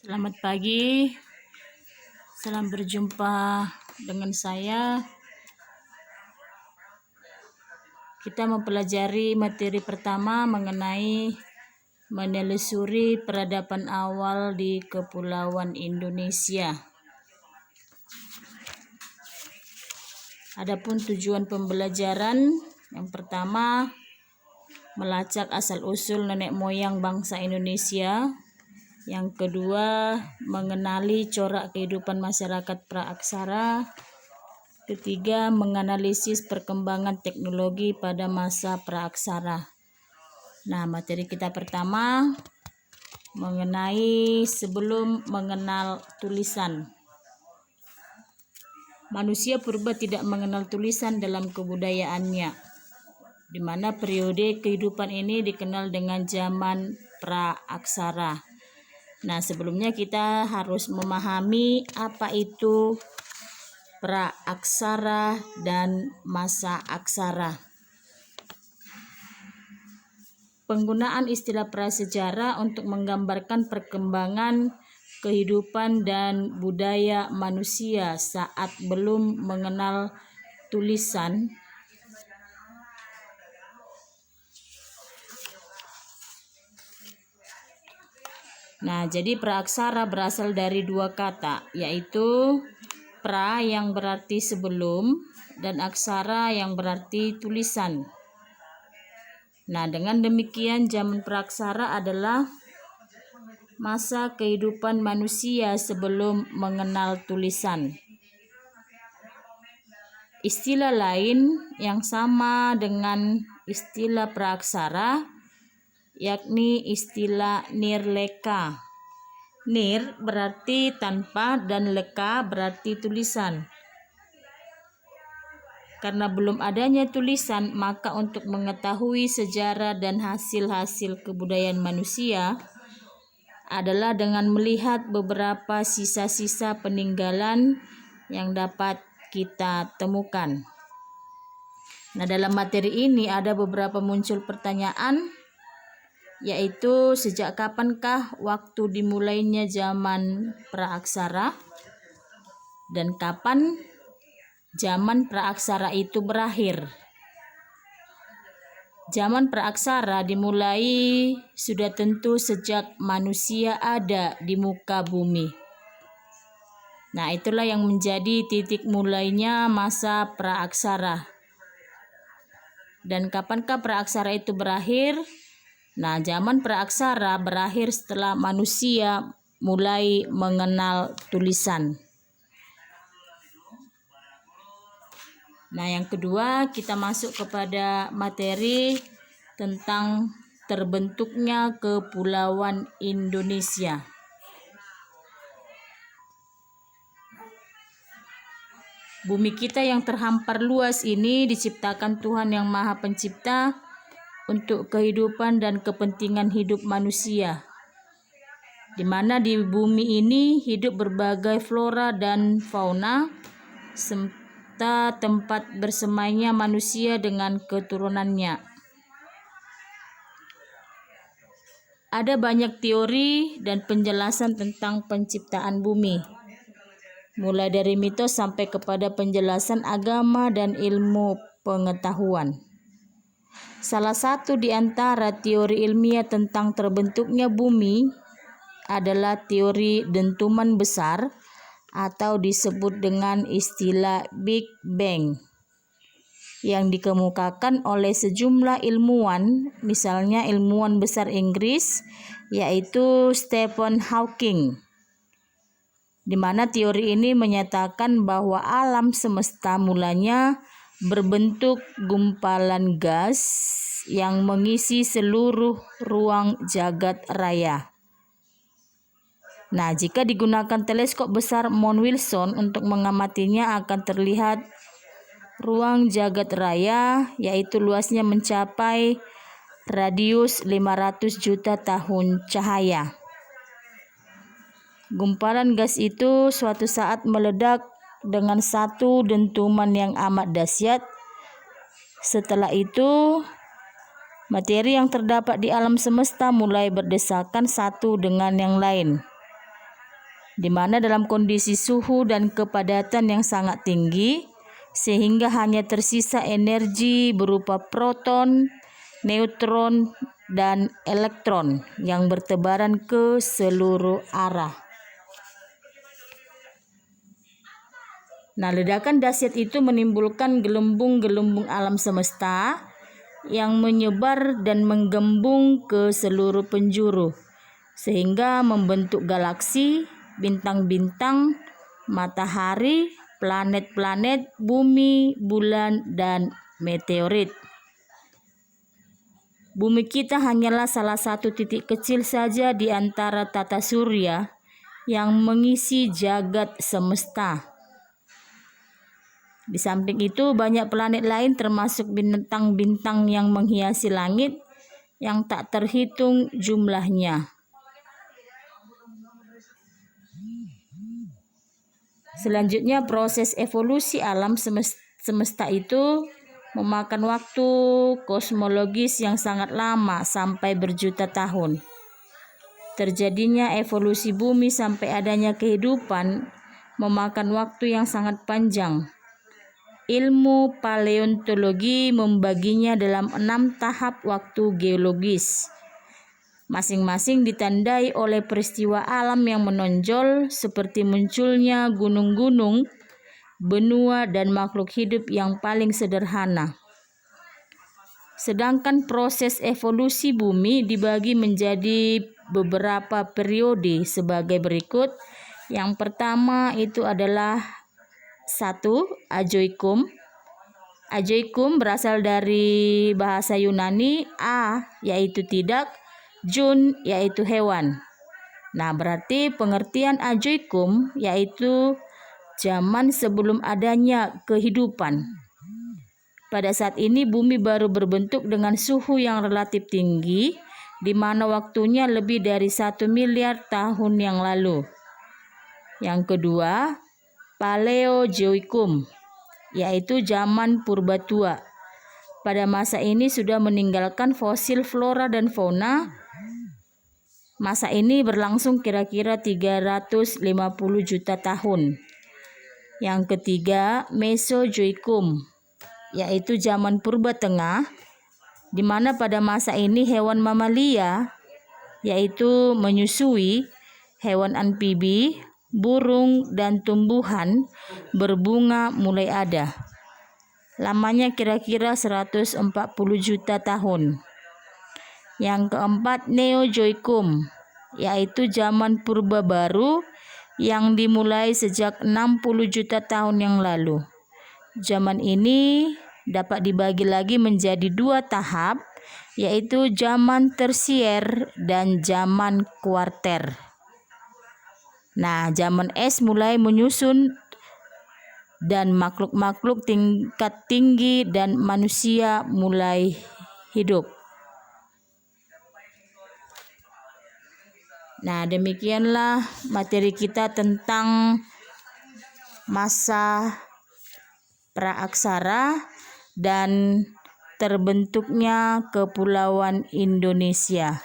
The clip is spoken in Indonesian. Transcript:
Selamat pagi, salam berjumpa dengan saya. Kita mempelajari materi pertama mengenai menelusuri peradaban awal di Kepulauan Indonesia. Adapun tujuan pembelajaran yang pertama, melacak asal-usul nenek moyang bangsa Indonesia. Yang kedua, mengenali corak kehidupan masyarakat praaksara. Ketiga, menganalisis perkembangan teknologi pada masa praaksara. Nah, materi kita pertama mengenai sebelum mengenal tulisan. Manusia purba tidak mengenal tulisan dalam kebudayaannya, di mana periode kehidupan ini dikenal dengan zaman praaksara. Nah, sebelumnya kita harus memahami apa itu praaksara dan masa aksara. Penggunaan istilah prasejarah untuk menggambarkan perkembangan kehidupan dan budaya manusia saat belum mengenal tulisan. Nah, jadi praaksara berasal dari dua kata, yaitu pra yang berarti sebelum dan aksara yang berarti tulisan. Nah, dengan demikian zaman praaksara adalah masa kehidupan manusia sebelum mengenal tulisan. Istilah lain yang sama dengan istilah praaksara yakni istilah nirleka. Nir berarti tanpa dan leka berarti tulisan. Karena belum adanya tulisan, maka untuk mengetahui sejarah dan hasil-hasil kebudayaan manusia adalah dengan melihat beberapa sisa-sisa peninggalan yang dapat kita temukan. Nah, dalam materi ini ada beberapa muncul pertanyaan, yaitu sejak kapankah waktu dimulainya zaman praaksara dan kapan zaman praaksara itu berakhir. Zaman praaksara dimulai sudah tentu sejak manusia ada di muka bumi. Nah, itulah yang menjadi titik mulainya masa praaksara. Dan kapankah praaksara itu berakhir? Nah, zaman praaksara berakhir setelah manusia mulai mengenal tulisan. Nah, yang kedua kita masuk kepada materi tentang terbentuknya Kepulauan Indonesia. Bumi kita yang terhampar luas ini diciptakan Tuhan Yang Maha Pencipta untuk kehidupan dan kepentingan hidup manusia, di mana di bumi ini hidup berbagai flora dan fauna serta tempat bersemayamnya manusia dengan keturunannya. Ada banyak teori dan penjelasan tentang penciptaan bumi, mulai dari mitos sampai kepada penjelasan agama dan ilmu pengetahuan. Salah satu di antara teori ilmiah tentang terbentuknya bumi adalah teori dentuman besar atau disebut dengan istilah Big Bang, yang dikemukakan oleh sejumlah ilmuwan, misalnya ilmuwan besar Inggris yaitu Stephen Hawking, di mana teori ini menyatakan bahwa alam semesta mulanya berbentuk gumpalan gas yang mengisi seluruh ruang jagat raya. Nah, jika digunakan teleskop besar Mount Wilson untuk mengamatinya, akan terlihat ruang jagat raya, yaitu luasnya mencapai radius 500 juta tahun cahaya. Gumpalan gas itu suatu saat meledak dengan satu dentuman yang amat dahsyat. Setelah itu, materi yang terdapat di alam semesta mulai berdesakan satu dengan yang lain. di mana dalam kondisi suhu dan kepadatan yang sangat tinggi, sehingga hanya tersisa energi berupa proton, neutron, dan elektron yang bertebaran ke seluruh arah. Nah, ledakan dahsyat itu menimbulkan gelembung-gelembung alam semesta yang menyebar dan menggembung ke seluruh penjuru, sehingga membentuk galaksi, bintang-bintang, matahari, planet-planet, bumi, bulan, dan meteorit. Bumi kita hanyalah salah satu titik kecil saja di antara tata surya yang mengisi jagat semesta. Di samping itu, banyak planet lain termasuk bintang-bintang yang menghiasi langit yang tak terhitung jumlahnya. Selanjutnya, proses evolusi alam semesta itu memakan waktu kosmologis yang sangat lama sampai berjuta tahun. Terjadinya evolusi bumi sampai adanya kehidupan memakan waktu yang sangat panjang. Ilmu paleontologi membaginya dalam 6 tahap waktu geologis. Masing-masing ditandai oleh peristiwa alam yang menonjol seperti munculnya gunung-gunung, benua, dan makhluk hidup yang paling sederhana. Sedangkan proses evolusi bumi dibagi menjadi beberapa periode sebagai berikut. Yang pertama itu adalah 1. Ajoikum. Ajoikum berasal dari bahasa Yunani a yaitu tidak, jun yaitu hewan. Nah, berarti pengertian ajoikum yaitu zaman sebelum adanya kehidupan. Pada saat ini bumi baru berbentuk dengan suhu yang relatif tinggi, di mana waktunya lebih dari 1 miliar tahun yang lalu. Yang kedua, Paleozoikum, yaitu zaman purba tua. Pada masa ini sudah meninggalkan fosil flora dan fauna. Masa ini berlangsung kira-kira 350 juta tahun. Yang ketiga, Mesozoikum, yaitu zaman purba tengah, di mana pada masa ini hewan mamalia, yaitu menyusui, hewan amfibi, burung, dan tumbuhan berbunga mulai ada. Lamanya kira-kira 140 juta tahun. Yang keempat, Neozoikum, yaitu zaman purba baru yang dimulai sejak 60 juta tahun yang lalu. Zaman ini dapat dibagi lagi menjadi 2 tahap, yaitu zaman tersier dan zaman kuarter. Nah, zaman es mulai menyusun dan makhluk-makhluk tingkat tinggi dan manusia mulai hidup. Nah, demikianlah materi kita tentang masa praaksara dan terbentuknya Kepulauan Indonesia.